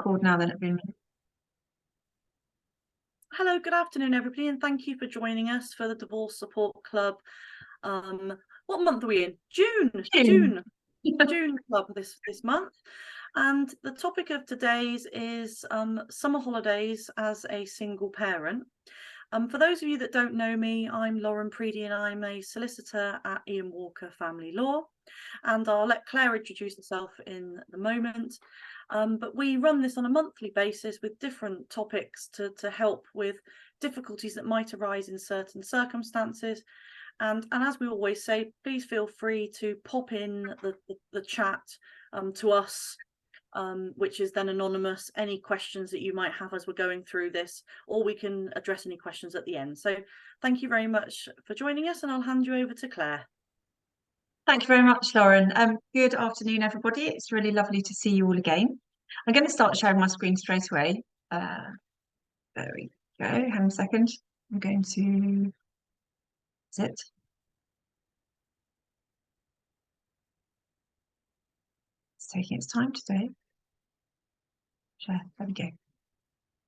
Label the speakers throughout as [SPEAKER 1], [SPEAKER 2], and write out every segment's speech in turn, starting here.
[SPEAKER 1] record now then, Irene.
[SPEAKER 2] Hello, good afternoon, everybody, and thank you for joining us for the Divorce Support Club. What month are we in? June Club this month. And the topic of today's is summer holidays as a single parent. For those of you that don't know me, I'm Lauren Preedy and I'm a solicitor at Ian Walker Family Law. And I'll let Claire introduce herself in the moment. But we run this on a monthly basis with different topics to help with difficulties that might arise in certain circumstances. And as we always say, please feel free to pop in the chat to us, which is then anonymous, any questions that you might have as we're going through this, or we can address any questions at the end. So thank you very much for joining us, and I'll hand you over to Claire.
[SPEAKER 1] Thank you very much, Lauren. Good afternoon, everybody. It's really lovely to see you all again. I'm going to start sharing my screen straight away. There we go. Hang on a second. I'm going to sit. It's taking its time today. Share. There we go.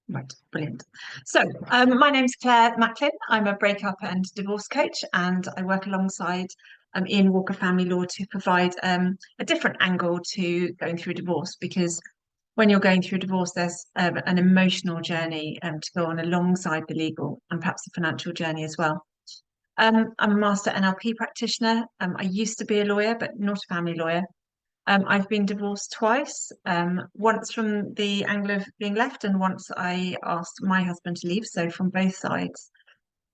[SPEAKER 1] Right, brilliant. So my name's Claire Macklin. I'm a breakup and divorce coach, and I work alongside Ian Walker Family Law to provide a different angle to going through divorce, because when you're going through divorce, there's an emotional journey to go on alongside the legal and perhaps the financial journey as well. I'm a master NLP practitioner. I used to be a lawyer, but not a family lawyer. I've been divorced twice, once from the angle of being left and once I asked my husband to leave, so from both sides.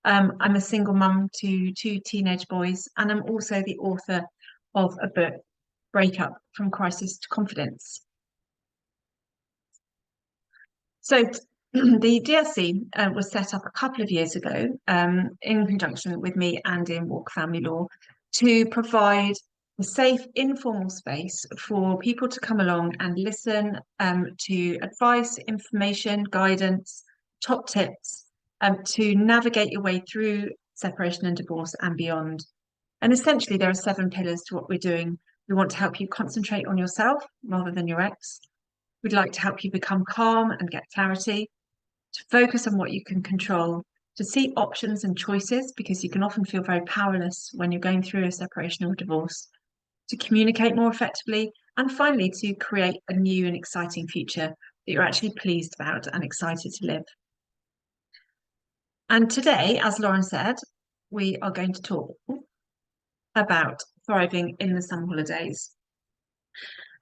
[SPEAKER 1] I'm a single mum to two teenage boys, and I'm also the author of a book, Breakup from Crisis to Confidence. So the DSC was set up a couple of years ago in conjunction with me and in Walk Family Law to provide a safe, informal space for people to come along and listen to advice, information, guidance, top tips to navigate your way through separation and divorce and beyond. And essentially, there are 7 pillars to what we're doing. We want to help you concentrate on yourself rather than your ex. We'd like to help you become calm and get clarity, to focus on what you can control, to see options and choices, because you can often feel very powerless when you're going through a separation or divorce, to communicate more effectively, and finally to create a new and exciting future that you're actually pleased about and excited to live. And today, as Lauren said, we are going to talk about thriving in the summer holidays.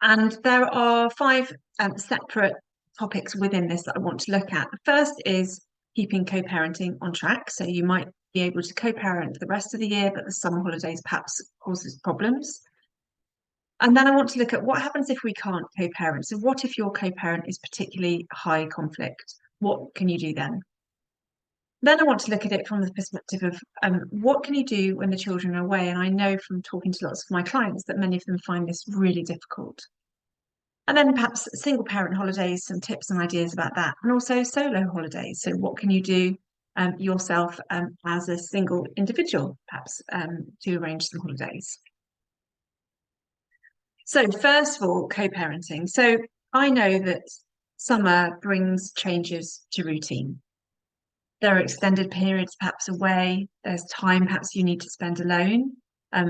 [SPEAKER 1] And there are 5 separate topics within this that I want to look at. The first is keeping co-parenting on track. So you might be able to co-parent the rest of the year, but the summer holidays perhaps causes problems. And then I want to look at what happens if we can't co-parent. So what if your co-parent is particularly high conflict? What can you do then? Then I want to look at it from the perspective of what can you do when the children are away? And I know from talking to lots of my clients that many of them find this really difficult. And then perhaps single parent holidays, some tips and ideas about that. And also solo holidays. So what can you do yourself as a single individual, perhaps to arrange some holidays? So first of all, co-parenting. So I know that summer brings changes to routine. There are extended periods perhaps away. There's time perhaps you need to spend alone,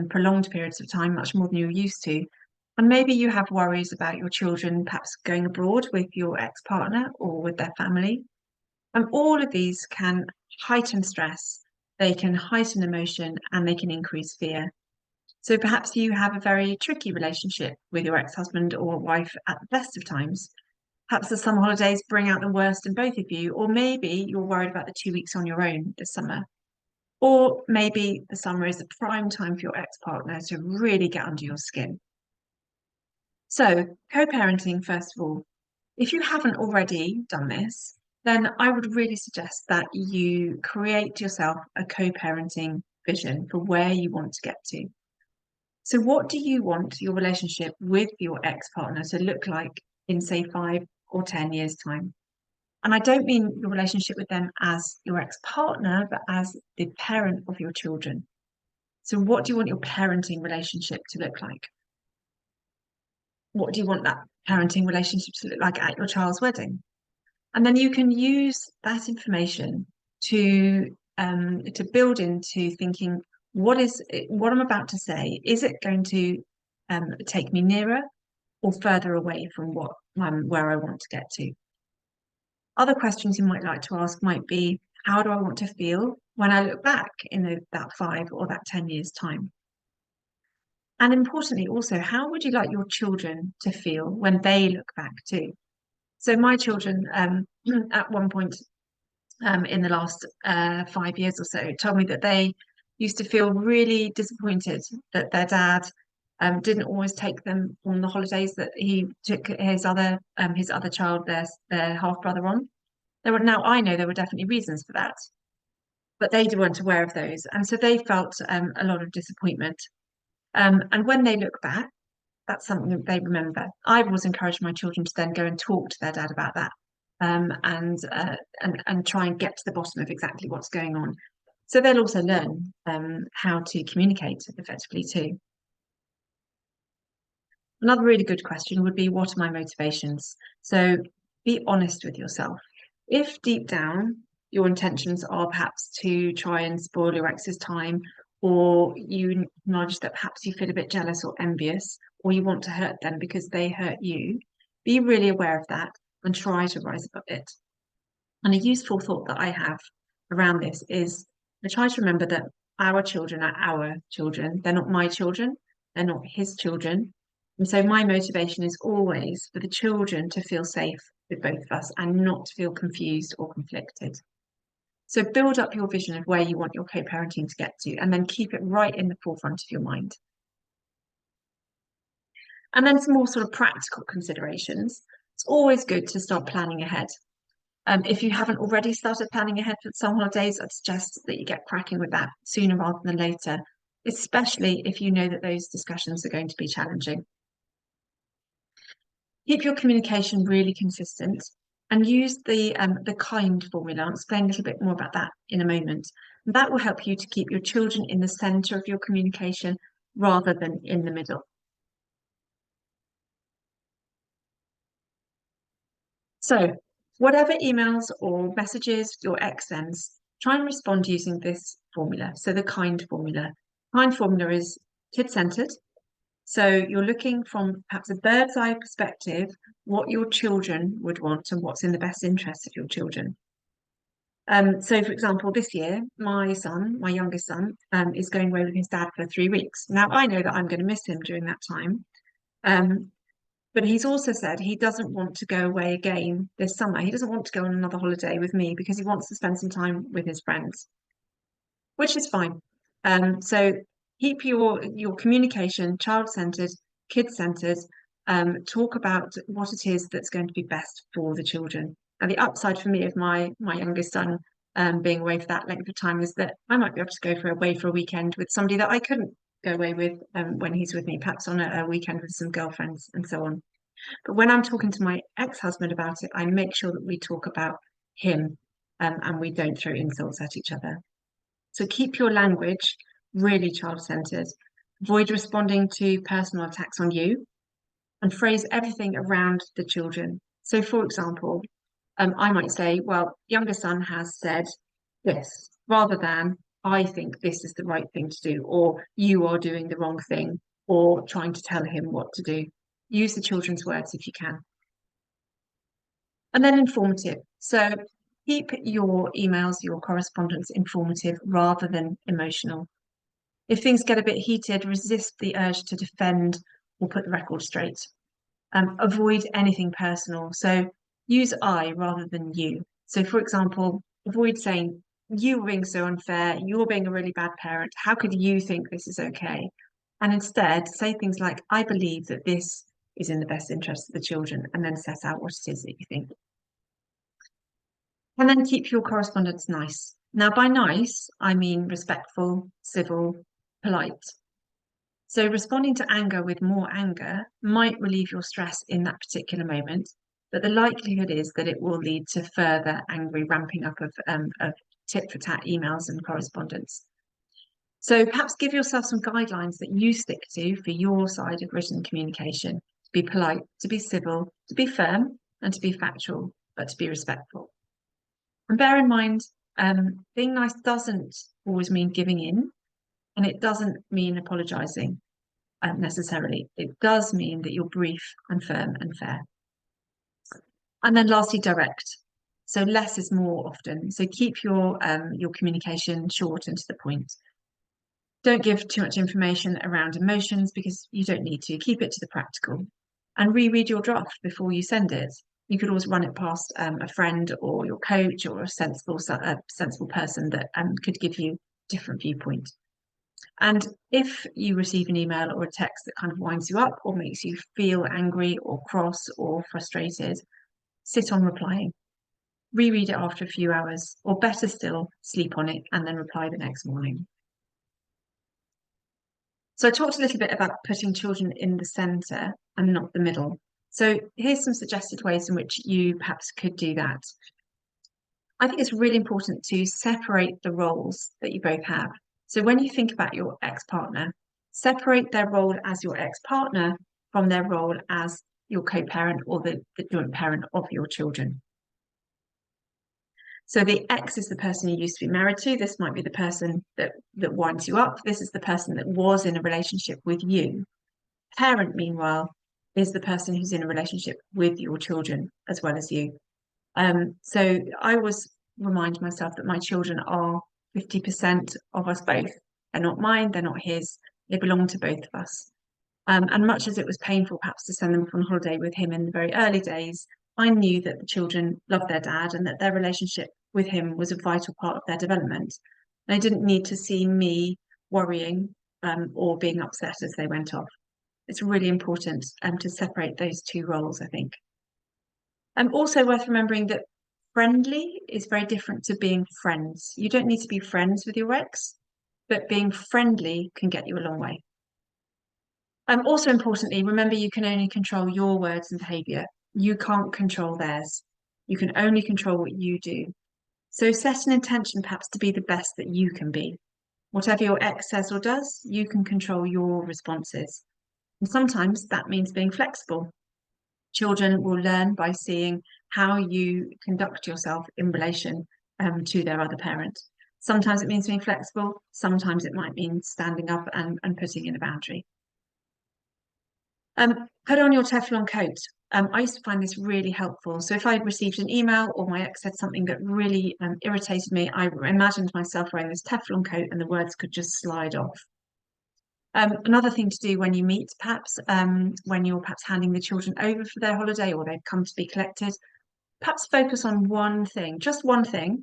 [SPEAKER 1] prolonged periods of time, much more than you're used to. And maybe you have worries about your children perhaps going abroad with your ex-partner or with their family. And all of these can heighten stress, they can heighten emotion, and they can increase fear. So perhaps you have a very tricky relationship with your ex-husband or wife at the best of times. Perhaps the summer holidays bring out the worst in both of you, or maybe you're worried about the 2 weeks on your own this summer. Or maybe the summer is a prime time for your ex-partner to really get under your skin. So co-parenting, first of all, if you haven't already done this, then I would really suggest that you create yourself a co-parenting vision for where you want to get to. So what do you want your relationship with your ex-partner to look like in, say, 5 or 10 years' time? And I don't mean your relationship with them as your ex-partner, but as the parent of your children. So what do you want your parenting relationship to look like? What do you want that parenting relationships look like at your child's wedding? And then you can use that information to build into thinking, what I'm about to say, is it going to take me nearer or further away from where I want to get to? Other questions you might like to ask might be, how do I want to feel when I look back in that 5 or that 10 years time? And importantly, also, how would you like your children to feel when they look back too? So my children, at one point in the last 5 years or so, told me that they used to feel really disappointed that their dad didn't always take them on the holidays that he took his other child, their half brother, on. Now I know there were definitely reasons for that, but they weren't aware of those, and so they felt a lot of disappointment. And when they look back, that's something that they remember. I always encourage my children to then go and talk to their dad about that, and try and get to the bottom of exactly what's going on. So they'll also learn how to communicate effectively too. Another really good question would be, what are my motivations? So be honest with yourself. If deep down your intentions are perhaps to try and spoil your ex's time, or you acknowledge that perhaps you feel a bit jealous or envious, or you want to hurt them because they hurt you, be really aware of that and try to rise above it. And a useful thought that I have around this is, I try to remember that our children are our children. They're not my children. They're not his children. And so my motivation is always for the children to feel safe with both of us and not to feel confused or conflicted. So build up your vision of where you want your co-parenting to get to, and then keep it right in the forefront of your mind. And then some more sort of practical considerations. It's always good to start planning ahead. If you haven't already started planning ahead for some holidays, I'd suggest that you get cracking with that sooner rather than later, especially if you know that those discussions are going to be challenging. Keep your communication really consistent and use the kind formula. I'll explain a little bit more about that in a moment. And that will help you to keep your children in the center of your communication rather than in the middle. So whatever emails or messages your ex sends, try and respond using this formula. So the kind formula. Kind formula is kid-centered. So you're looking from perhaps a bird's eye perspective, what your children would want and what's in the best interest of your children. So for example, this year, my son, my youngest son, is going away with his dad for 3 weeks. Now I know that I'm going to miss him during that time. But he's also said he doesn't want to go away again this summer. He doesn't want to go on another holiday with me because he wants to spend some time with his friends, which is fine. So keep your communication child-centered, kid-centered. Talk about what it is that's going to be best for the children. And the upside for me of my youngest son being away for that length of time is that I might be able to go away for a weekend with somebody that I couldn't go away with when he's with me, perhaps on a weekend with some girlfriends and so on. But when I'm talking to my ex-husband about it, I make sure that we talk about him, and we don't throw insults at each other. So keep your language really child-centered. Avoid responding to personal attacks on you, and phrase everything around the children. So, for example, I might say, well, younger son has said this, rather than I think this is the right thing to do, or you are doing the wrong thing, or trying to tell him what to do. Use the children's words if you can. And then informative. So keep your emails, your correspondence informative rather than emotional. If things get a bit heated, resist the urge to defend or put the record straight. Avoid anything personal. So use I rather than you. So for example, avoid saying, you were being so unfair, you're being a really bad parent, how could you think this is okay? And instead say things like, I believe that this is in the best interest of the children, and then set out what it is that you think. And then keep your correspondence nice. Now, by nice, I mean respectful, civil, polite. So responding to anger with more anger might relieve your stress in that particular moment, but the likelihood is that it will lead to further angry ramping up of tit-for-tat emails and correspondence. So perhaps give yourself some guidelines that you stick to for your side of written communication. be polite, to be civil, to be firm, and to be factual, but to be respectful. And bear in mind, being nice doesn't always mean giving in, and it doesn't mean apologising necessarily. It does mean that you're brief and firm and fair. And then lastly, direct. So less is more often. So keep your communication short and to the point. Don't give too much information around emotions because you don't need to. Keep it to the practical. And reread your draft before you send it. You could always run it past a friend or your coach or a sensible person that could give you different viewpoint. And if you receive an email or a text that kind of winds you up or makes you feel angry or cross or frustrated, sit on replying. Reread it after a few hours, or better still, sleep on it and then reply the next morning. So I talked a little bit about putting children in the centre and not the middle. So here's some suggested ways in which you perhaps could do that. I think it's really important to separate the roles that you both have. So when you think about your ex-partner, separate their role as your ex-partner from their role as your co-parent or the joint parent of your children. So the ex is the person you used to be married to. This might be the person that winds you up. This is the person that was in a relationship with you. Parent, meanwhile, is the person who's in a relationship with your children as well as you. So I always remind myself that my children are 50% of us both. They're not mine, they're not his. They belong to both of us. And much as it was painful perhaps to send them on holiday with him in the very early days, I knew that the children loved their dad and that their relationship with him was a vital part of their development. They didn't need to see me worrying or being upset as they went off. It's really important to separate those two roles, I think. Also worth remembering that friendly is very different to being friends. You don't need to be friends with your ex, but being friendly can get you a long way. Also importantly, remember you can only control your words and behaviour. You can't control theirs. You can only control what you do. So set an intention perhaps to be the best that you can be. Whatever your ex says or does, you can control your responses. And sometimes that means being flexible. Children will learn by seeing how you conduct yourself in relation to their other parent. Sometimes it means being flexible. Sometimes it might mean standing up and putting in a boundary. Put on your Teflon coat. I used to find this really helpful. So if I had received an email or my ex said something that really irritated me, I imagined myself wearing this Teflon coat and the words could just slide off. Another thing to do when you meet, perhaps when you're perhaps handing the children over for their holiday or they've come to be collected, perhaps focus on one thing, just one thing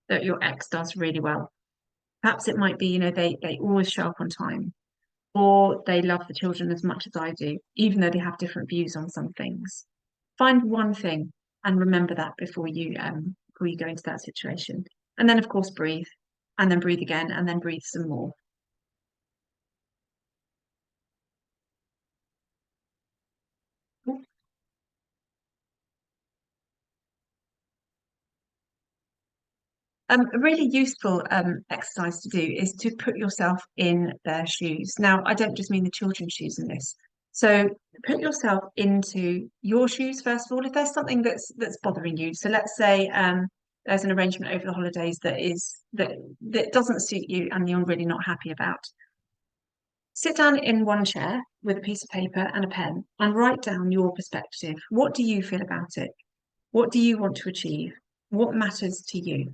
[SPEAKER 1] that your ex does really well. Perhaps it might be, they always show up on time, or they love the children as much as I do, even though they have different views on some things. Find one thing and remember that before you go into that situation. And then, of course, breathe, and then breathe again, and then breathe some more. A really useful exercise to do is to put yourself in their shoes. Now, I don't just mean the children's shoes in this. So put yourself into your shoes first of all. If there's something that's bothering you, so let's say there's an arrangement over the holidays that doesn't suit you and you're really not happy about. Sit down in one chair with a piece of paper and a pen and write down your perspective. What do you feel about it? What do you want to achieve? What matters to you?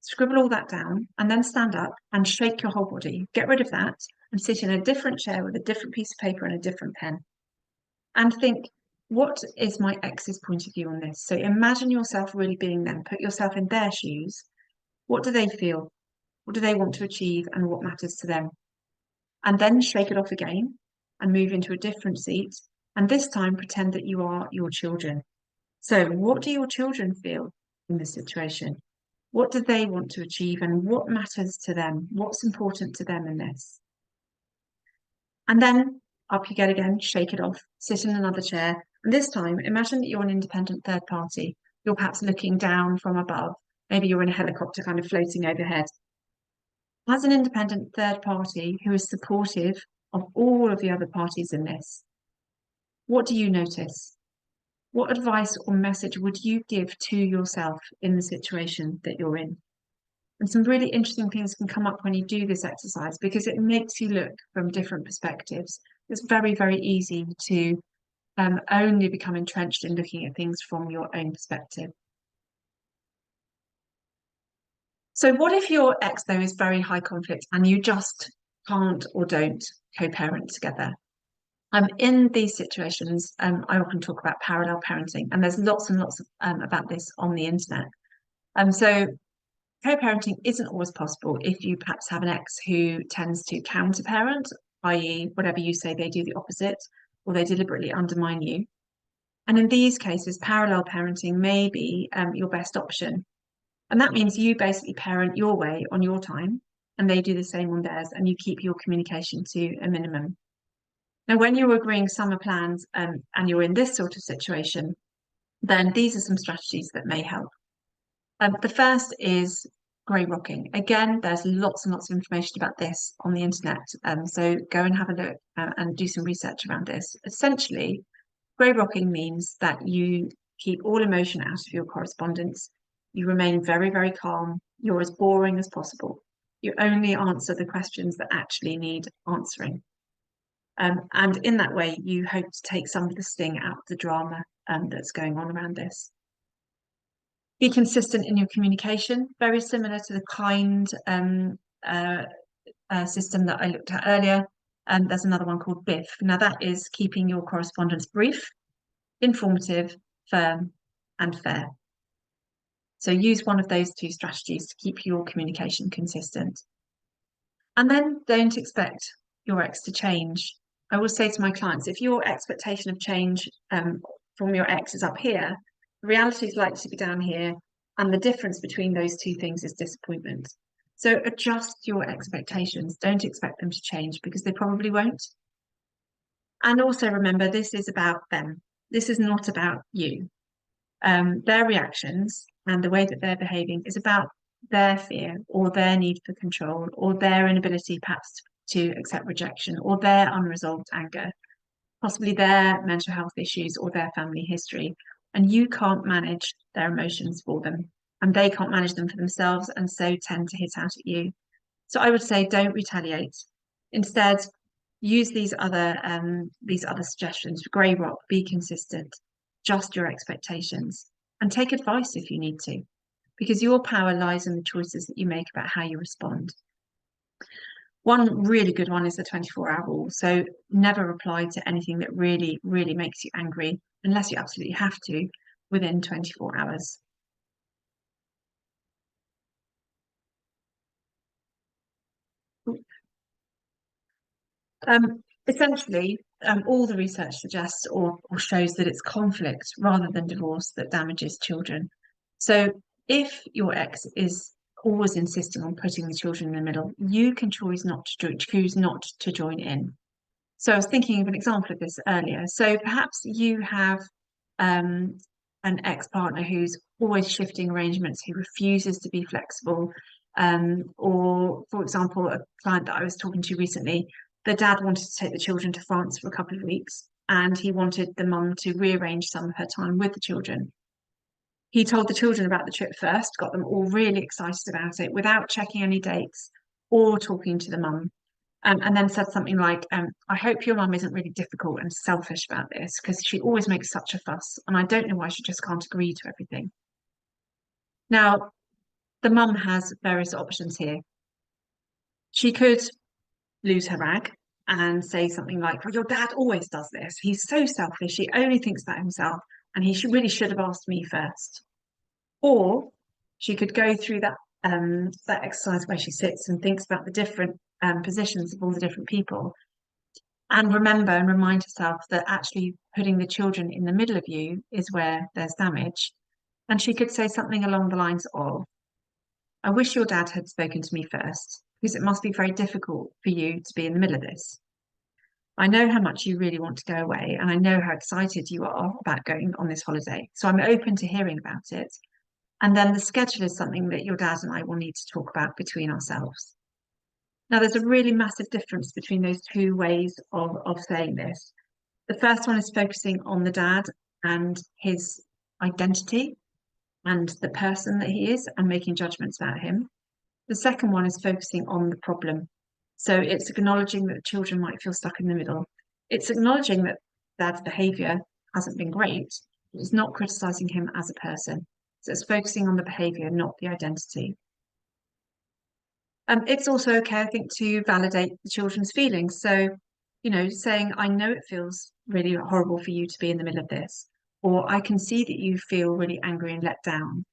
[SPEAKER 1] Scribble all that down and then stand up and shake your whole body. Get rid of that and sit in a different chair with a different piece of paper and a different pen. And think, what is my ex's point of view on this? So imagine yourself really being them. Put yourself in their shoes. What do they feel? What do they want to achieve and what matters to them? And then shake it off again and move into a different seat. And this time pretend that you are your children. So what do your children feel in this situation? What do they want to achieve and what matters to them? What's important to them in this? And then up you get again, shake it off, sit in another chair. And this time, imagine that you're an independent third party. You're perhaps looking down from above. Maybe you're in a helicopter kind of floating overhead. As an independent third party who is supportive of all of the other parties in this, What do you notice? What advice or message would you give to yourself in the situation that you're in? And some really interesting things can come up when you do this exercise because it makes you look from different perspectives. It's very, very easy to only become entrenched in looking at things from your own perspective. So what if your ex, though, is very high conflict and you just can't or don't co-parent together? In these situations, I often talk about parallel parenting, and there's lots and lots of, about this on the internet. So co-parenting isn't always possible if you perhaps have an ex who tends to counter-parent, i.e., whatever you say, they do the opposite, or they deliberately undermine you. And in these cases, parallel parenting may be your best option. And that means you basically parent your way on your time, and they do the same on theirs, and you keep your communication to a minimum. Now, when you're agreeing summer plans and you're in this sort of situation, then these are some strategies that may help. The first is grey rocking. Again, there's lots and lots of information about this on the internet. So go and have a look and do some research around this. Essentially, grey rocking means that you keep all emotion out of your correspondence. You remain very, very calm. You're as boring as possible. You only answer the questions that actually need answering. And in that way, you hope to take some of the sting out of the drama that's going on around this. Be consistent in your communication, very similar to the kind system that I looked at earlier. There's another one called BIF. Now that is keeping your correspondence brief, informative, firm, and fair. So use one of those two strategies to keep your communication consistent. And then don't expect your ex to change. I will say to my clients, if your expectation of change from your ex is up here, the reality is likely to be down here, and the difference between those two things is disappointment. So adjust your expectations. Don't expect them to change because they probably won't. And also remember, this is about them. This is not about you. Their reactions and the way that they're behaving is about their fear or their need for control or their inability perhaps to accept rejection or their unresolved anger, possibly their mental health issues or their family history. And you can't manage their emotions for them, and they can't manage them for themselves, and so tend to hit out at you. So I would say don't retaliate. Instead, use these other suggestions. Grey rock, be consistent, adjust your expectations, and take advice if you need to, because your power lies in the choices that you make about how you respond. One really good one is the 24-hour rule. So never reply to anything that really, really makes you angry, unless you absolutely have to, within 24 hours. Essentially, all the research suggests or shows that it's conflict rather than divorce that damages children. So if your ex is always insisting on putting the children in the middle, you can choose not to join in. So I was thinking of an example of this earlier. So perhaps you have an ex-partner who's always shifting arrangements, who refuses to be flexible. Or, for example, a client that I was talking to recently, the dad wanted to take the children to France for a couple of weeks, and he wanted the mum to rearrange some of her time with the children. He told the children about the trip first, got them all really excited about it without checking any dates or talking to the mum. And then said something like, I hope your mum isn't really difficult and selfish about this because she always makes such a fuss and I don't know why she just can't agree to everything. Now, the mum has various options here. She could lose her rag and say something like, well, your dad always does this. He's so selfish. He only thinks about himself and he really should have asked me first. Or she could go through that exercise where she sits and thinks about the different positions of all the different people and remember and remind herself that actually putting the children in the middle of you is where there's damage. And she could say something along the lines of, I wish your dad had spoken to me first, because it must be very difficult for you to be in the middle of this. I know how much you really want to go away, and I know how excited you are about going on this holiday. So I'm open to hearing about it. And then the schedule is something that your dad and I will need to talk about between ourselves. Now, there's a really massive difference between those two ways of saying this. The first one is focusing on the dad and his identity and the person that he is and making judgments about him. The second one is focusing on the problem. So it's acknowledging that the children might feel stuck in the middle. It's acknowledging that dad's behavior hasn't been great. It's not criticizing him as a person. So it's focusing on the behavior, not the identity. It's also okay, I think, to validate the children's feelings. So, saying, I know it feels really horrible for you to be in the middle of this, or I can see that you feel really angry and let down,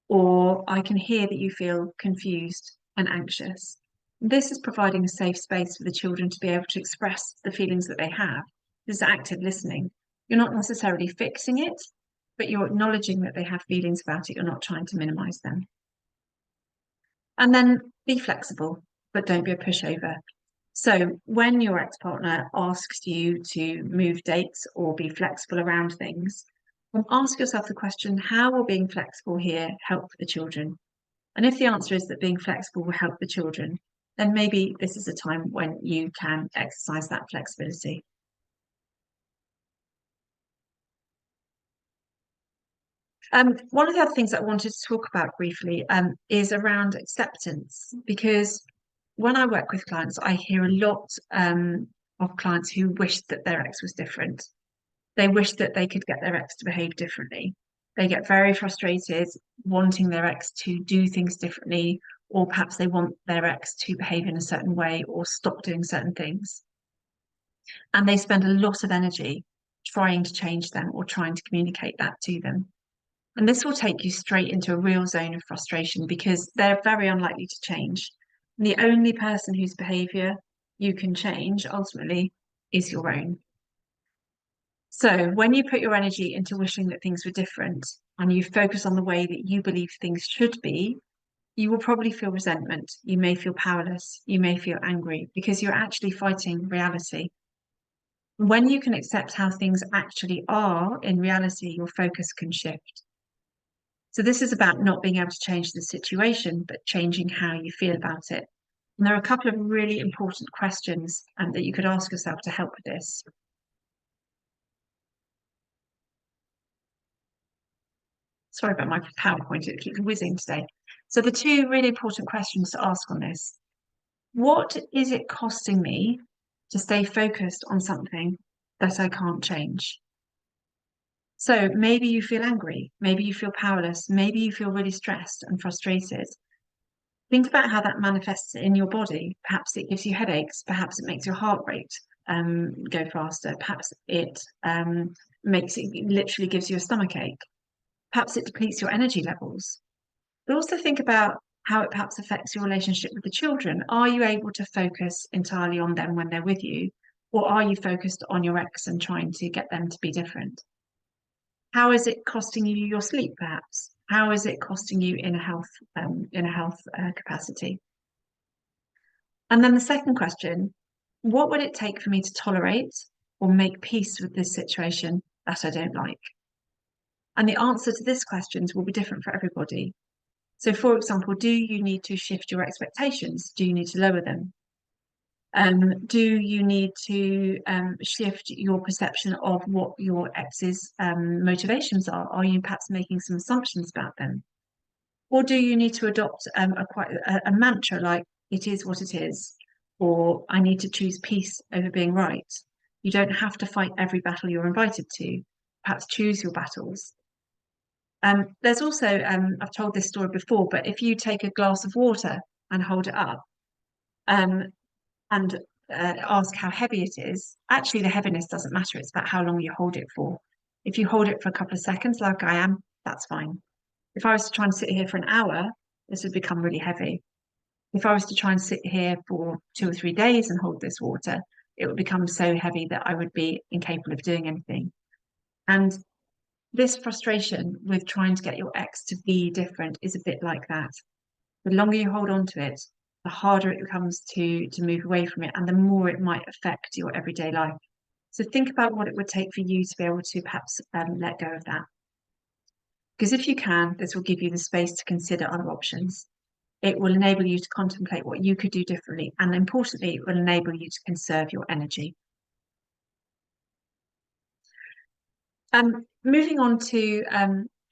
[SPEAKER 1] or I can hear that you feel confused and anxious. This is providing a safe space for the children to be able to express the feelings that they have. This is active listening. You're not necessarily fixing it, but you're acknowledging that they have feelings about it. You're not trying to minimize them. And then be flexible, but don't be a pushover. So when your ex-partner asks you to move dates or be flexible around things, ask yourself the question, how will being flexible here help the children? And if the answer is that being flexible will help the children, then maybe this is a time when you can exercise that flexibility. One of the other things that I wanted to talk about briefly is around acceptance, because when I work with clients, I hear a lot of clients who wish that their ex was different. They wish that they could get their ex to behave differently. They get very frustrated wanting their ex to do things differently, or perhaps they want their ex to behave in a certain way or stop doing certain things. And they spend a lot of energy trying to change them or trying to communicate that to them. And this will take you straight into a real zone of frustration because they're very unlikely to change. And the only person whose behavior you can change ultimately is your own. So when you put your energy into wishing that things were different and you focus on the way that you believe things should be, you will probably feel resentment. You may feel powerless. You may feel angry because you're actually fighting reality. When you can accept how things actually are in reality, your focus can shift. So this is about not being able to change the situation, but changing how you feel about it. And there are a couple of really important questions that you could ask yourself to help with this. Sorry about my PowerPoint, it keeps whizzing today. So the two really important questions to ask on this. What is it costing me to stay focused on something that I can't change? So maybe you feel angry, maybe you feel powerless, maybe you feel really stressed and frustrated. Think about how that manifests in your body. Perhaps it gives you headaches, perhaps it makes your heart rate go faster, perhaps it makes it literally gives you a stomach ache. Perhaps it depletes your energy levels. But also think about how it perhaps affects your relationship with the children. Are you able to focus entirely on them when they're with you? Or are you focused on your ex and trying to get them to be different? How is it costing you your sleep, perhaps? How is it costing you in a health capacity? And then the second question, what would it take for me to tolerate or make peace with this situation that I don't like? And the answer to this questions will be different for everybody. So, for example, do you need to shift your expectations? Do you need to lower them? Do you need to shift your perception of what your ex's motivations are? Are you perhaps making some assumptions about them? Or do you need to adopt a mantra like it is what it is, or I need to choose peace over being right? You don't have to fight every battle you're invited to. Perhaps choose your battles. There's also, I've told this story before, but if you take a glass of water and hold it up um, and ask how heavy it is, actually the heaviness doesn't matter. It's about how long you hold it for. If you hold it for a couple of seconds, like I am, that's fine. If I was to try and sit here for an hour, this would become really heavy. If I was to try and sit here for 2 or 3 days and hold this water, it would become so heavy that I would be incapable of doing anything. And this frustration with trying to get your ex to be different is a bit like that. The longer you hold on to it, the harder it becomes to move away from it, and the more it might affect your everyday life. So think about what it would take for you to be able to perhaps let go of that. Because if you can, this will give you the space to consider other options. It will enable you to contemplate what you could do differently, and importantly, it will enable you to conserve your energy. Moving on to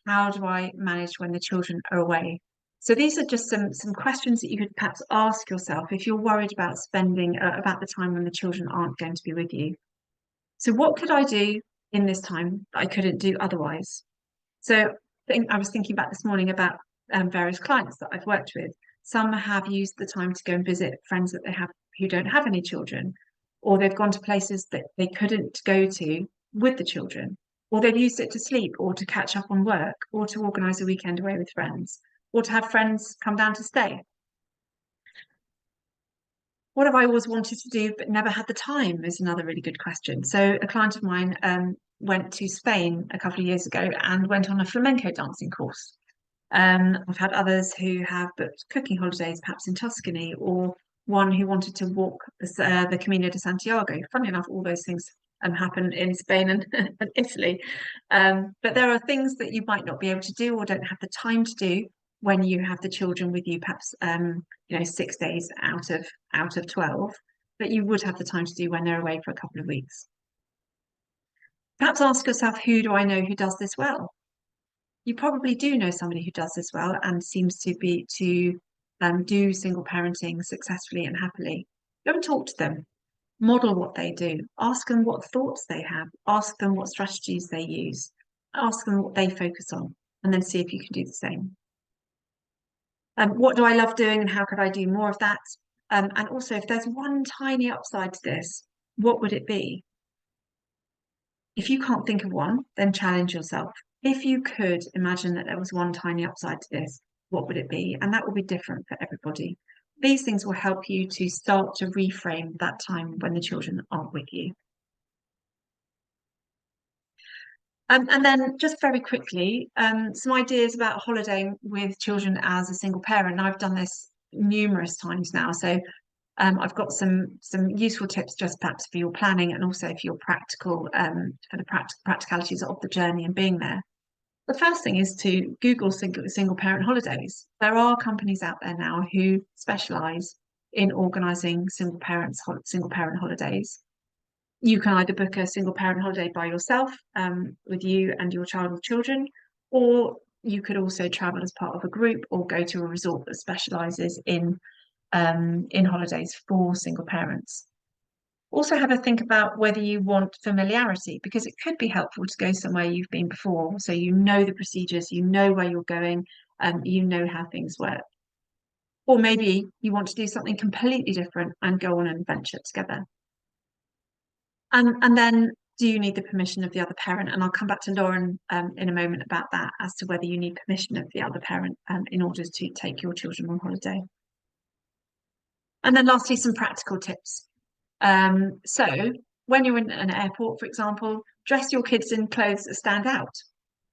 [SPEAKER 1] how do I manage when the children are away? So these are just some questions that you could perhaps ask yourself if you're worried about spending about the time when the children aren't going to be with you. So what could I do in this time that I couldn't do otherwise? So I was thinking about this morning about various clients that I've worked with. Some have used the time to go and visit friends that they have who don't have any children, or they've gone to places that they couldn't go to with the children, or they've used it to sleep, or to catch up on work, or to organise a weekend away with friends, or to have friends come down to stay. What have I always wanted to do but never had the time is another really good question. So a client of mine went to Spain a couple of years ago and went on a flamenco dancing course. I've had others who have booked cooking holidays, perhaps in Tuscany, or one who wanted to walk the Camino de Santiago. Funny enough, all those things happen in Spain and, and Italy. But there are things that you might not be able to do or don't have the time to do when you have the children with you, perhaps 6 days out of 12, that you would have the time to do when they're away for a couple of weeks. Perhaps ask yourself, who do I know who does this well? You probably do know somebody who does this well and seems to do single parenting successfully and happily. Go and talk to them, model what they do, ask them what thoughts they have, ask them what strategies they use, ask them what they focus on, and then see if you can do the same. What do I love doing and how could I do more of that? And also, if there's one tiny upside to this, what would it be? If you can't think of one, then challenge yourself. If you could imagine that there was one tiny upside to this, what would it be? And that will be different for everybody. These things will help you to start to reframe that time when the children aren't with you. And then just very quickly, some ideas about holidaying with children as a single parent. I've done this numerous times now, so I've got some useful tips just perhaps for your planning and also for your practical for the practicalities of the journey and being there. The first thing is to Google single parent holidays. There are companies out there now who specialise in organising single parent holidays. You can either book a single parent holiday by yourself with you and your child or children, or you could also travel as part of a group or go to a resort that specialises in holidays for single parents. Also have a think about whether you want familiarity, because it could be helpful to go somewhere you've been before, so you know the procedures, you know where you're going, and you know how things work. Or maybe you want to do something completely different and go on an adventure together. And then do you need the permission of the other parent? And I'll come back to Lauren in a moment about that, as to whether you need permission of the other parent in order to take your children on holiday. And then lastly, some practical tips. So when you're in an airport, for example, dress your kids in clothes that stand out.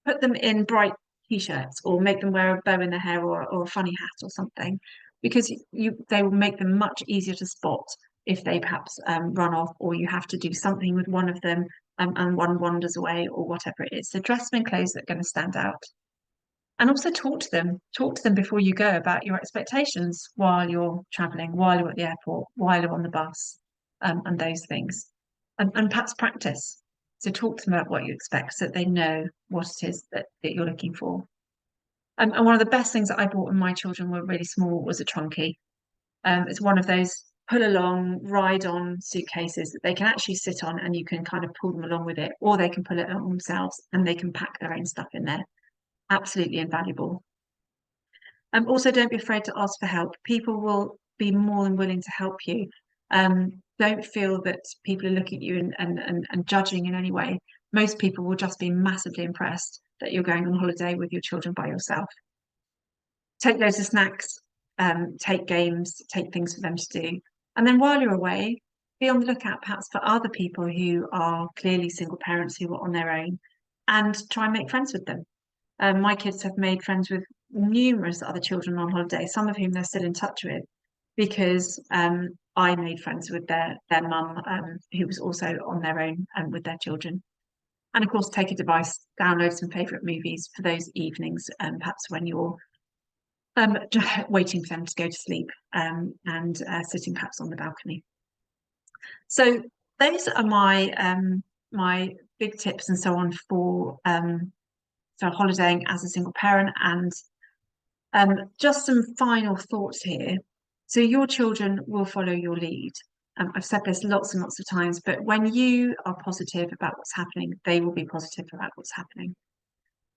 [SPEAKER 1] Put them in bright t-shirts or make them wear a bow in their hair or a funny hat or something, because they will make them much easier to spot if they perhaps run off, or you have to do something with one of them and one wanders away or whatever it is. So dress them in clothes that are going to stand out. And also talk to them. Talk to them before you go about your expectations while you're traveling, while you're at the airport, while you're on the bus, and those things. And perhaps practice. So talk to them about what you expect so that they know what it is that you're looking for. And one of the best things that I bought when my children were really small was a trunkie. It's one of those pull along, ride on suitcases that they can actually sit on and you can kind of pull them along with it, or they can pull it on themselves and they can pack their own stuff in there. Absolutely invaluable. Also, don't be afraid to ask for help. People will be more than willing to help you. Don't feel that people are looking at you and judging in any way. Most people will just be massively impressed that you're going on holiday with your children by yourself. Take loads of snacks, take games, take things for them to do. And then while you're away, be on the lookout perhaps for other people who are clearly single parents who are on their own, and try and make friends with them. My kids have made friends with numerous other children on holiday, some of whom they're still in touch with, because I made friends with their mum, who was also on their own with their children. And of course, take a device, download some favourite movies for those evenings, perhaps when you're waiting for them to go to sleep, and sitting perhaps on the balcony. So those are my big tips and so on for holidaying as a single parent. And just some final thoughts here. So your children will follow your lead. I've said this lots and lots of times, but when you are positive about what's happening, they will be positive about what's happening.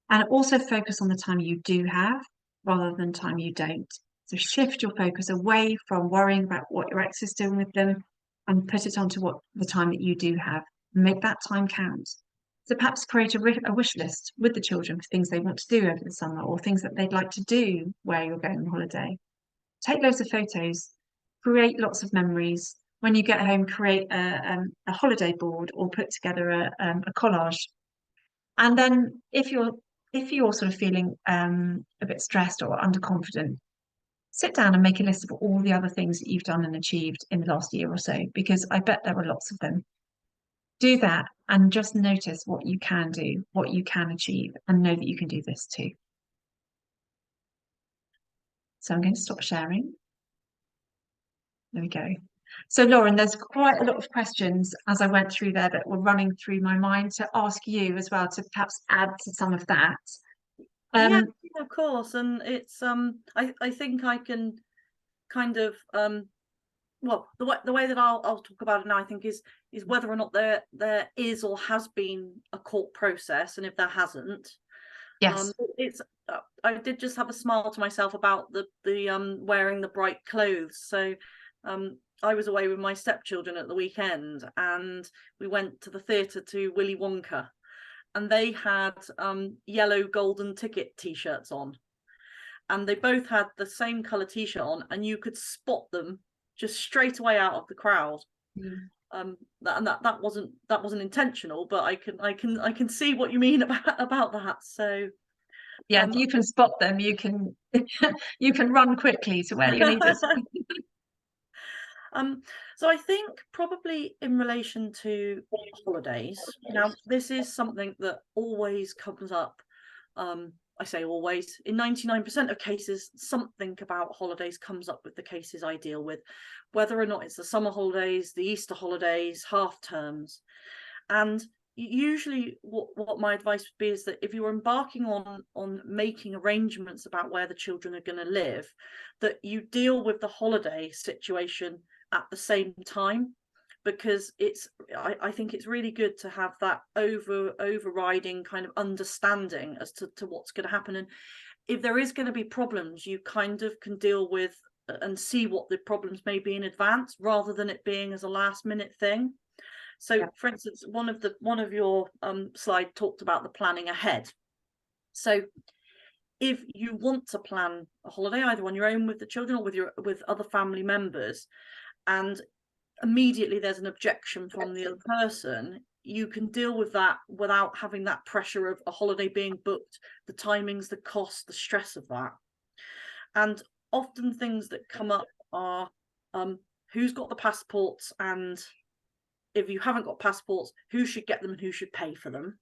[SPEAKER 1] And also focus on the time you do have rather than time you don't. So shift your focus away from worrying about what your ex is doing with them and put it onto what the time that you do have. Make that time count. So perhaps create a wish list with the children for things they want to do over the summer or things that they'd like to do where you're going on holiday. Take loads of photos, create lots of memories. When you get home, create a holiday board or put together a collage. And then if you're sort of feeling a bit stressed or underconfident, sit down and make a list of all the other things that you've done and achieved in the last year or so, because I bet there were lots of them. Do that and just notice what you can do, what you can achieve, and know that you can do this too. So I'm going to stop sharing. There we go. So Lauren, there's quite a lot of questions as I went through there that were running through my mind to ask you as well to perhaps add to some of that.
[SPEAKER 2] Yeah, of course. And it's I think I can kind of well, the way that I'll talk about it now, I think is whether or not there is or has been a court process, and if there hasn't,
[SPEAKER 1] Yes.
[SPEAKER 2] it's I did just have a smile to myself about the wearing the bright clothes. So I was away with my stepchildren at the weekend, and we went to the theatre to Willy Wonka, and they had yellow golden ticket t-shirts on, and they both had the same colour t-shirt on, and you could spot them just straight away out of the crowd.
[SPEAKER 1] Mm.
[SPEAKER 2] That wasn't intentional, but I can see what you mean about that. So
[SPEAKER 1] Yeah, if you can spot them, you can you can run quickly to where you're needed.
[SPEAKER 2] So I think probably in relation to holidays, now this is something that always comes up. I say always, in 99% of cases, something about holidays comes up with the cases I deal with, whether or not it's the summer holidays, the Easter holidays, half terms. And usually what my advice would be is that if you're embarking on making arrangements about where the children are going to live, that you deal with the holiday situation at the same time, because I think it's really good to have that overriding kind of understanding as to what's going to happen. And if there is going to be problems, you kind of can deal with and see what the problems may be in advance, rather than it being as a last minute thing. So yeah. For instance, one of your slide talked about the planning ahead. So if you want to plan a holiday either on your own with the children or with other family members, and immediately there's an objection from the other person, you can deal with that without having that pressure of a holiday being booked, the timings, the cost, the stress of that. And often things that come up are who's got the passports, and if you haven't got passports, who should get them and who should pay for them.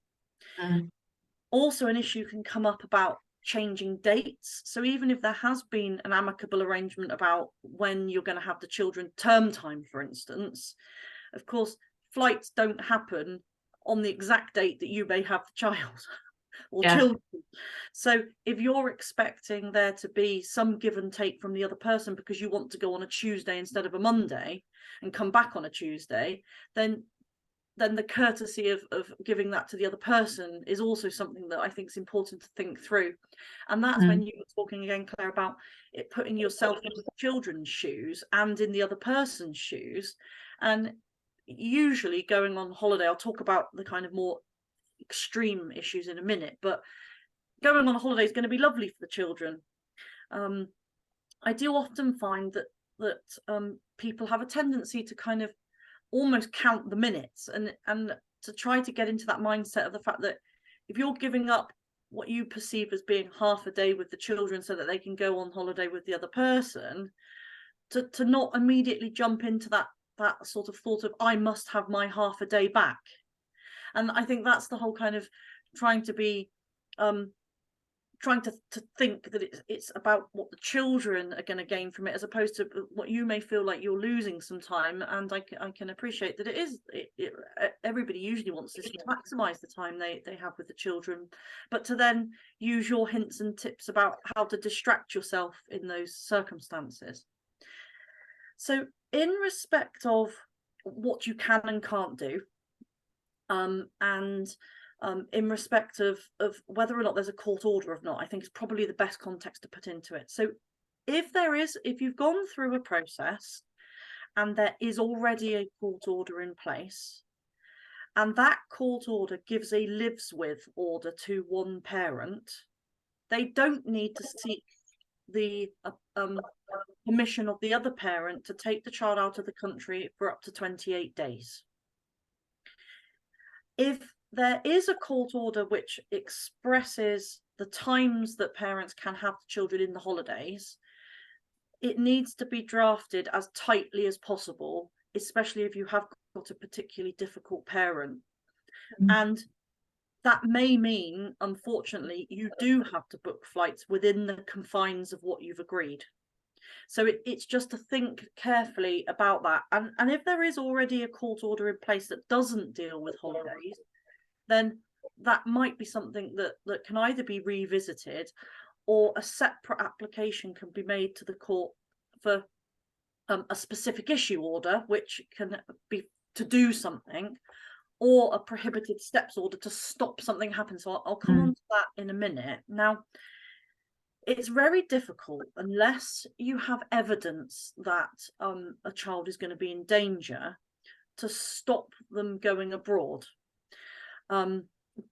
[SPEAKER 2] Also, an issue can come up about changing dates. So even if there has been an amicable arrangement about when you're going to have the children term time, for instance, of course, flights don't happen on the exact date that you may have the child or children. So if you're expecting there to be some give and take from the other person because you want to go on a Tuesday instead of a Monday and come back on a Tuesday, then the courtesy of giving that to the other person is also something that I think is important to think through. And that's when you were talking again, Claire, about it putting yourself in the children's shoes and in the other person's shoes. And usually going on holiday, I'll talk about the kind of more extreme issues in a minute, but going on a holiday is going to be lovely for the children. I do often find that people have a tendency to kind of almost count the minutes and to try to get into that mindset of the fact that if you're giving up what you perceive as being half a day with the children so that they can go on holiday with the other person, to not immediately jump into that sort of thought of I must have my half a day back. And I think that's the whole kind of trying to be trying to think that it's about what the children are going to gain from it, as opposed to what you may feel like you're losing some time. And I can appreciate that everybody usually wants to maximize the time they have with the children, but to then use your hints and tips about how to distract yourself in those circumstances. So in respect of what you can and can't do, and in respect of whether or not there's a court order or not, I think is probably the best context to put into it. So if you've gone through a process and there is already a court order in place, and that court order gives a lives with order to one parent, they don't need to seek the permission of the other parent to take the child out of the country for up to 28 days. If there is a court order which expresses the times that parents can have the children in the holidays, it needs to be drafted as tightly as possible, especially if you have got a particularly difficult parent. And that may mean, unfortunately, you do have to book flights within the confines of what you've agreed. So it's just to think carefully about that. And if there is already a court order in place that doesn't deal with holidays, then that might be something that can either be revisited, or a separate application can be made to the court for a specific issue order, which can be to do something, or a prohibited steps order to stop something happening. So I'll come on to that in a minute. Now, it's very difficult unless you have evidence that a child is going to be in danger to stop them going abroad.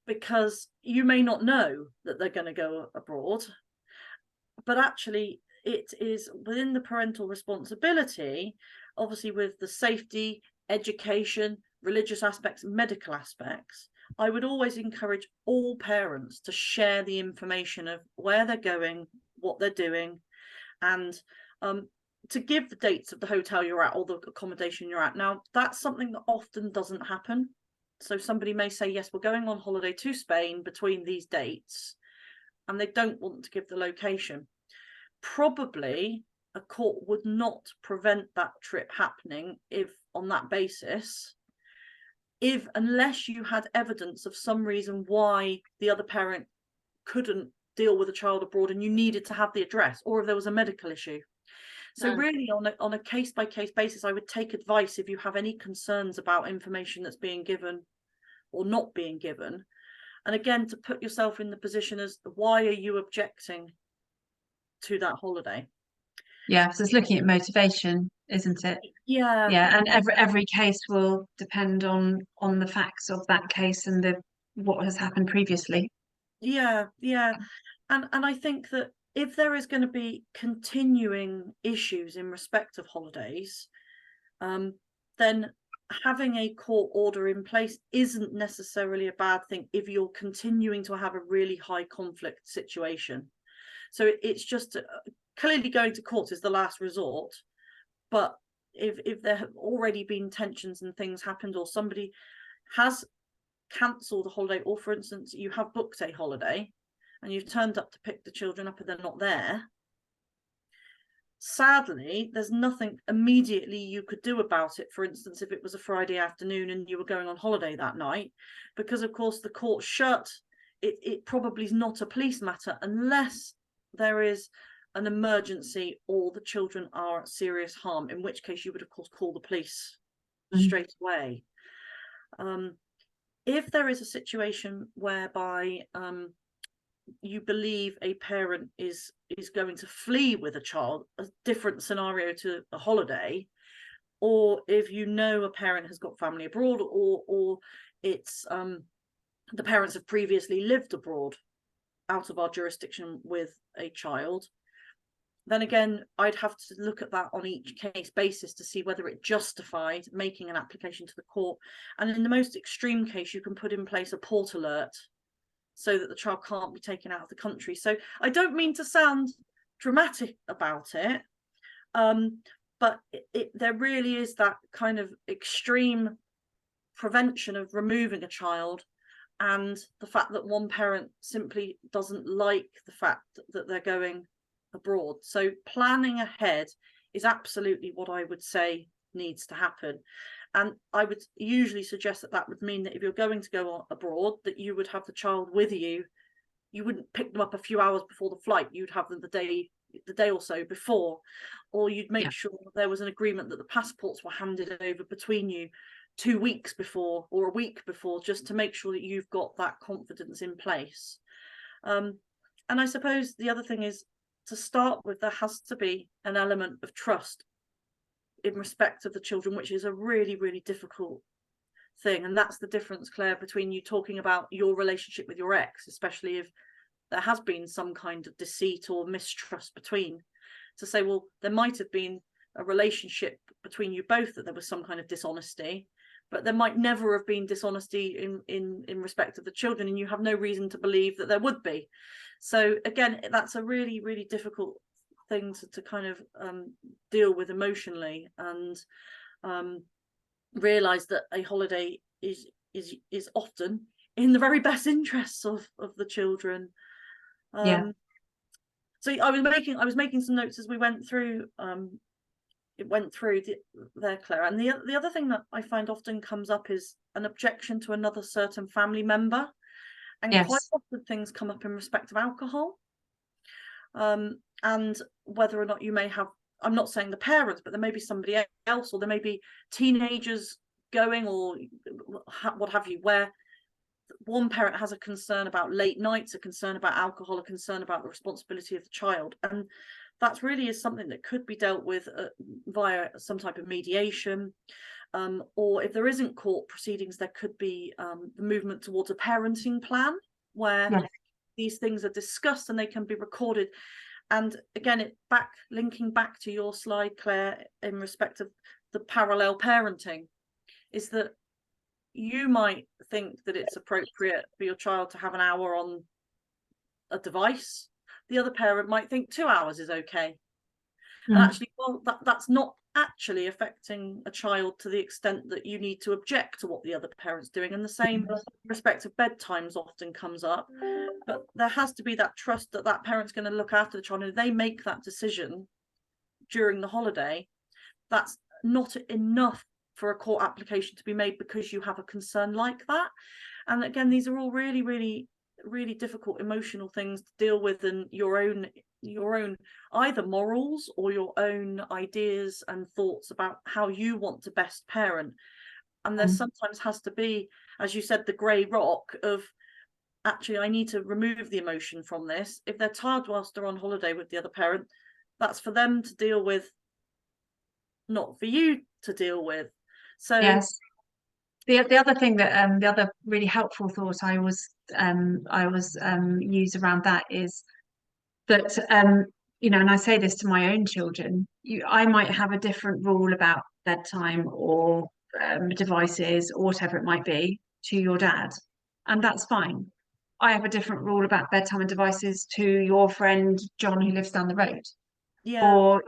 [SPEAKER 2] Because you may not know that they're going to go abroad, but actually it is within the parental responsibility, obviously with the safety, education, religious aspects, medical aspects. I would always encourage all parents to share the information of where they're going, what they're doing, and to give the dates of the hotel you're at or the accommodation you're at. Now, that's something that often doesn't happen. So somebody may say, yes, we're going on holiday to Spain between these dates, and they don't want to give the location. Probably a court would not prevent that trip happening if on that basis, unless you had evidence of some reason why the other parent couldn't deal with a child abroad and you needed to have the address, or if there was a medical issue. So really on a case-by-case basis, I would take advice if you have any concerns about information that's being given or not being given. And again, to put yourself in the position as why are you objecting to that holiday?
[SPEAKER 1] Yeah, so it's looking at motivation, isn't it?
[SPEAKER 2] Yeah.
[SPEAKER 1] Yeah, and every case will depend on the facts of that case and what has happened previously.
[SPEAKER 2] Yeah. And I think that if there is going to be continuing issues in respect of holidays, then having a court order in place isn't necessarily a bad thing if you're continuing to have a really high conflict situation. So it's just clearly going to court is the last resort, but if there have already been tensions and things happened, or somebody has cancelled a holiday, or for instance you have booked a holiday and you've turned up to pick the children up and they're not there, sadly there's nothing immediately you could do about it. For instance, if it was a Friday afternoon and you were going on holiday that night, because of course the court's shut, it probably is not a police matter unless there is an emergency or the children are at serious harm, in which case you would of course call the police straight away. If there is a situation whereby you believe a parent is going to flee with a child, a different scenario to a holiday, or if you know a parent has got family abroad, or it's the parents have previously lived abroad out of our jurisdiction with a child, then again I'd have to look at that on each case basis to see whether it justified making an application to the court. And in the most extreme case, you can put in place a port alert so that the child can't be taken out of the country. So I don't mean to sound dramatic about it, but there really is that kind of extreme prevention of removing a child and the fact that one parent simply doesn't like the fact that they're going abroad. So planning ahead is absolutely what I would say needs to happen. And I would usually suggest that that would mean that if you're going to go abroad, that you would have the child with you. You wouldn't pick them up a few hours before the flight. You'd have them the day or so before, or you'd make sure there was an agreement that the passports were handed over between you 2 weeks before or a week before, just to make sure that you've got that confidence in place. And I suppose the other thing is, to start with, there has to be an element of trust in respect of the children, which is a really, really difficult thing. And that's the difference, Claire, between you talking about your relationship with your ex, especially if there has been some kind of deceit or mistrust between, to say, well, there might have been a relationship between you both, that there was some kind of dishonesty, but there might never have been dishonesty in respect of the children, and you have no reason to believe that there would be. So again, that's a really, really difficult thing to kind of deal with emotionally, and realize that a holiday is often in the very best interests of the children. So I was making some notes as we went through there, Claire. And the other thing that I find often comes up is an objection to another certain family member, and quite often things come up in respect of alcohol, and whether or not you may have, I'm not saying the parents, but there may be somebody else, or there may be teenagers going, or what have you, where one parent has a concern about late nights, a concern about alcohol, a concern about the responsibility of the child. And that really is something that could be dealt with via some type of mediation, or if there isn't court proceedings, there could be the movement towards a parenting plan where these things are discussed and they can be recorded. And again, linking back to your slide, Claire, in respect of the parallel parenting, is that you might think that it's appropriate for your child to have an hour on a device. The other parent might think 2 hours is okay. And actually, well, that's not actually affecting a child to the extent that you need to object to what the other parent's doing. And the same respect of bedtimes often comes up, but there has to be that trust that that parent's going to look after the child. And if they make that decision during the holiday, that's not enough for a court application to be made because you have a concern like that. And again, these are all really, really, really difficult emotional things to deal with, and your own either morals or your own ideas and thoughts about how you want to best parent. And there sometimes has to be, as you said, the grey rock of, actually, I need to remove the emotion from this. If they're tired whilst they're on holiday with the other parent, that's for them to deal with, not for you to deal with. So
[SPEAKER 1] the other thing that the other really helpful thought I was use around that is that and I say this to my own children, I might have a different rule about bedtime or devices or whatever it might be to your dad, and that's fine. I have a different rule about bedtime and devices to your friend John who lives down the road, or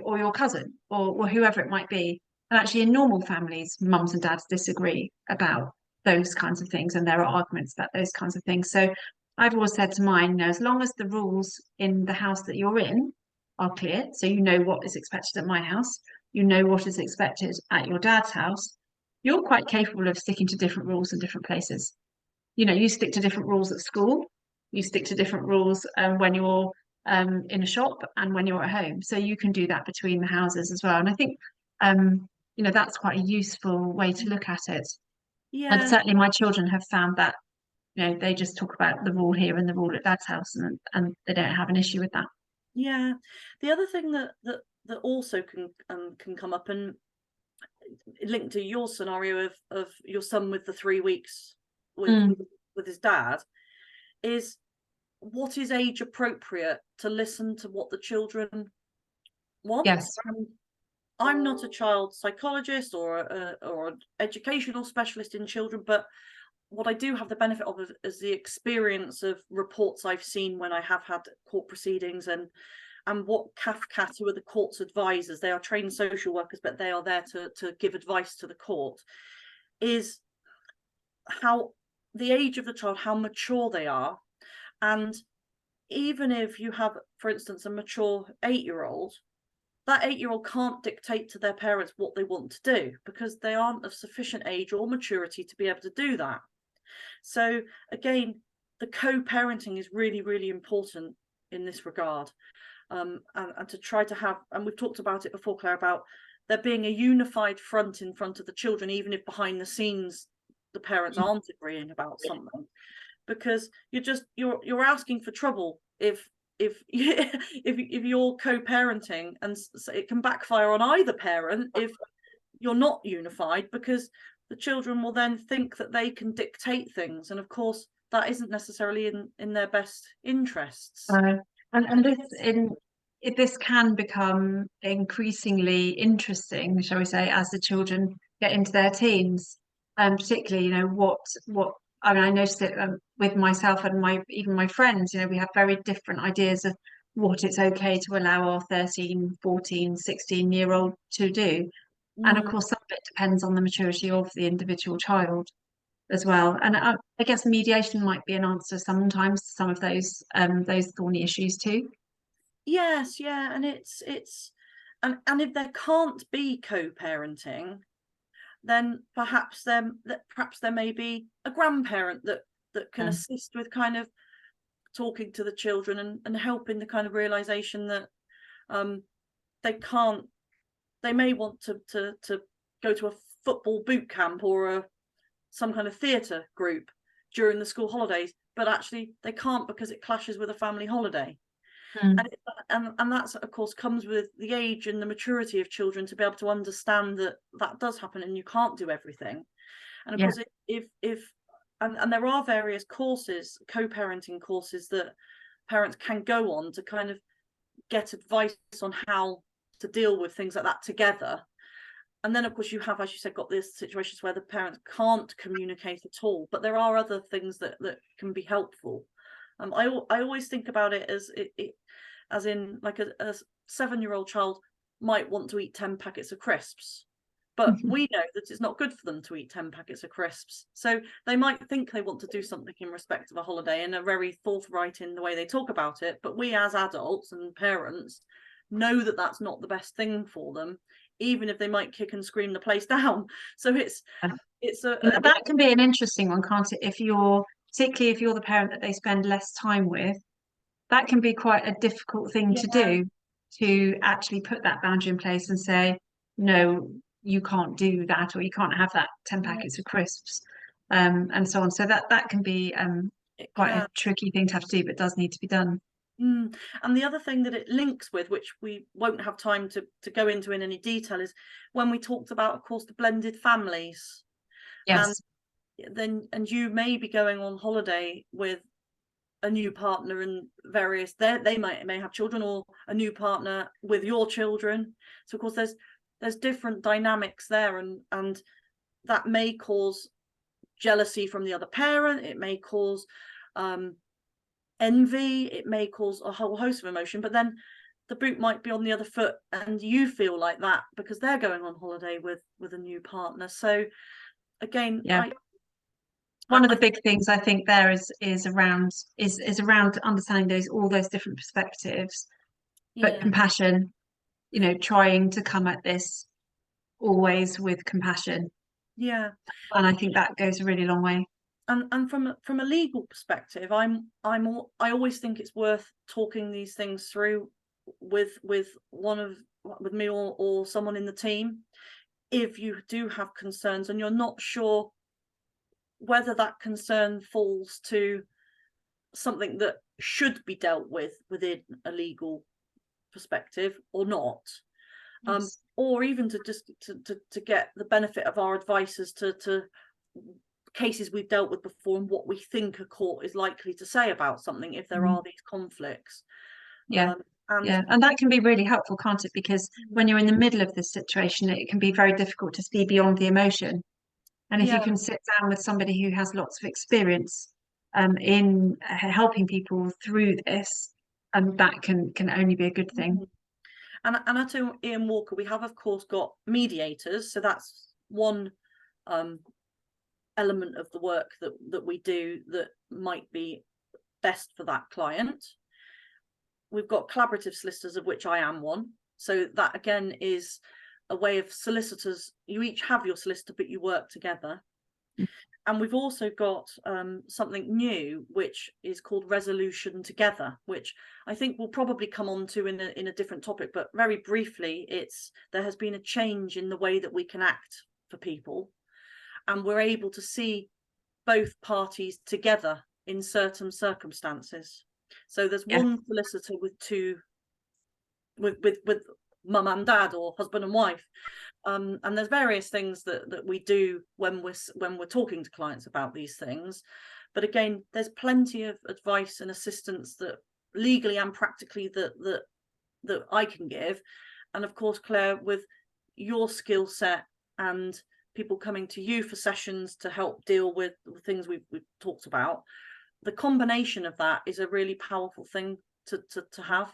[SPEAKER 1] or your cousin, or whoever it might be. And actually, in normal families, mums and dads disagree about those kinds of things, and there are arguments about those kinds of things. So I've always said to mine, as long as the rules in the house that you're in are clear, so you know what is expected at my house, you know what is expected at your dad's house, you're quite capable of sticking to different rules in different places. You stick to different rules at school, you stick to different rules when you're in a shop and when you're at home. So you can do that between the houses as well. And I think that's quite a useful way to look at it. And certainly my children have found that they just talk about the rule here and the rule at dad's house, and they don't have an issue with that.
[SPEAKER 2] The other thing that also can come up, and linked to your scenario of your son with the 3 weeks with his dad, is what is age appropriate to listen to what the children want. I'm not a child psychologist or an educational specialist in children, but what I do have the benefit of is the experience of reports I've seen when I have had court proceedings, and what CAFCAT, who are the court's advisors, they are trained social workers, but they are there to give advice to the court, is how the age of the child, how mature they are. And even if you have, for instance, a mature 8-year-old, that 8-year-old can't dictate to their parents what they want to do, because they aren't of sufficient age or maturity to be able to do that. So again, the co-parenting is really, really important in this regard. And to try to have, and we've talked about it before, Claire, about there being a unified front in front of the children, even if behind the scenes the parents aren't agreeing about something, because you're asking for trouble if if you're co-parenting, and so it can backfire on either parent if you're not unified, because the children will then think that they can dictate things, and of course that isn't necessarily in their best interests.
[SPEAKER 1] And this can become increasingly interesting, shall we say, as the children get into their teens, and particularly, what I mean, I noticed it with myself and even my friends. We have very different ideas of what it's okay to allow our 13, 14, 16-year-old to do. And of course, some of it depends on the maturity of the individual child as well. And I guess mediation might be an answer sometimes to some of those thorny issues too.
[SPEAKER 2] Yes, yeah, and it's and if there can't be co-parenting, then perhaps there may be a grandparent that can assist with kind of talking to the children, and helping the kind of realization that they may want to go to a football boot camp or some kind of theatre group during the school holidays, but actually they can't because it clashes with a family holiday. And that's, of course, comes with the age and the maturity of children to be able to understand that that does happen and you can't do everything. And of course, and there are various courses, co-parenting courses, that parents can go on to kind of get advice on how to deal with things like that together. And then, of course, you have, as you said, got these situations where the parents can't communicate at all, but there are other things that can be helpful. I always think about it as in, like, a 7-year-old child might want to eat 10 packets of crisps, but we know that it's not good for them to eat 10 packets of crisps. So they might think they want to do something in respect of a holiday and are very forthright in the way they talk about it, but we as adults and parents know that that's not the best thing for them, even if they might kick and scream the place down. So it's
[SPEAKER 1] that can be an interesting one, can't it? Particularly if you're the parent that they spend less time with, that can be quite a difficult thing to do, to actually put that boundary in place and say, no, you can't do that, or you can't have that 10 packets of crisps, and so on. So that can be quite a tricky thing to have to do, but does need to be done.
[SPEAKER 2] And the other thing that it links with, which we won't have time to go into in any detail, is when we talked about, of course, the blended families.
[SPEAKER 1] Yes.
[SPEAKER 2] And you may be going on holiday with a new partner, and various they may have children, or a new partner with your children. So of course there's different dynamics there, and that may cause jealousy from the other parent. It may cause envy. It may cause a whole host of emotion, but then the boot might be on the other foot, and you feel like that because they're going on holiday with a new partner. So again,
[SPEAKER 1] one of the big things I think there is around understanding all those different perspectives, but compassion, trying to come at this always with compassion.
[SPEAKER 2] And
[SPEAKER 1] I think that goes a really long way.
[SPEAKER 2] And from a legal perspective, I always think it's worth talking these things through with me or someone in the team, if you do have concerns and you're not sure whether that concern falls to something that should be dealt with within a legal perspective or not. Yes. Or even to just to get the benefit of our advice as to cases we've dealt with before, and what we think a court is likely to say about something if there are these conflicts.
[SPEAKER 1] And that can be really helpful, can't it? Because when you're in the middle of this situation, it can be very difficult to see beyond the emotion. And if you can sit down with somebody who has lots of experience in helping people through this, that can only be a good thing.
[SPEAKER 2] And at Ian Walker, we have, of course, got mediators. So that's one element of the work that we do that might be best for that client. We've got collaborative solicitors, of which I am one. So that again is a way of solicitors. You each have your solicitor, but you work together. And we've also got something new, which is called Resolution Together, which I think we'll probably come on to in a different topic. But very briefly, there has been a change in the way that we can act for people. And we're able to see both parties together in certain circumstances. So there's one solicitor with with mum and dad, or husband and wife. And there's various things that we do when we're talking to clients about these things. But again, there's plenty of advice and assistance that legally and practically that I can give. And of course, Claire, with your skill set and people coming to you for sessions to help deal with the things we've talked about, the combination of that is a really powerful thing to have.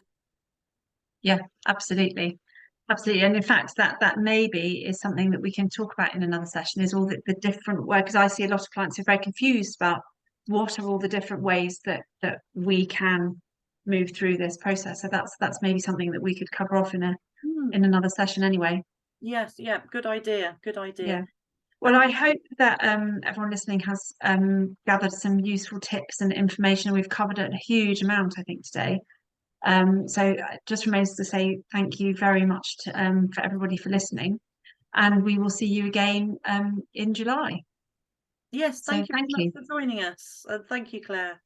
[SPEAKER 1] Yeah, absolutely. Absolutely. And in fact, that maybe is something that we can talk about in another session, is all the different ways, because I see a lot of clients who are very confused about what are all the different ways that we can move through this process. So that's maybe something that we could cover off in another session anyway.
[SPEAKER 2] Yes, yeah, good idea.
[SPEAKER 1] Yeah. Well, I hope that everyone listening has gathered some useful tips and information. We've covered a huge amount, I think, today. So it just remains to say thank you very much to for everybody for listening, and we will see you again in July.
[SPEAKER 2] Yes, thank
[SPEAKER 1] So
[SPEAKER 2] you very much for joining us. Thank you, Claire.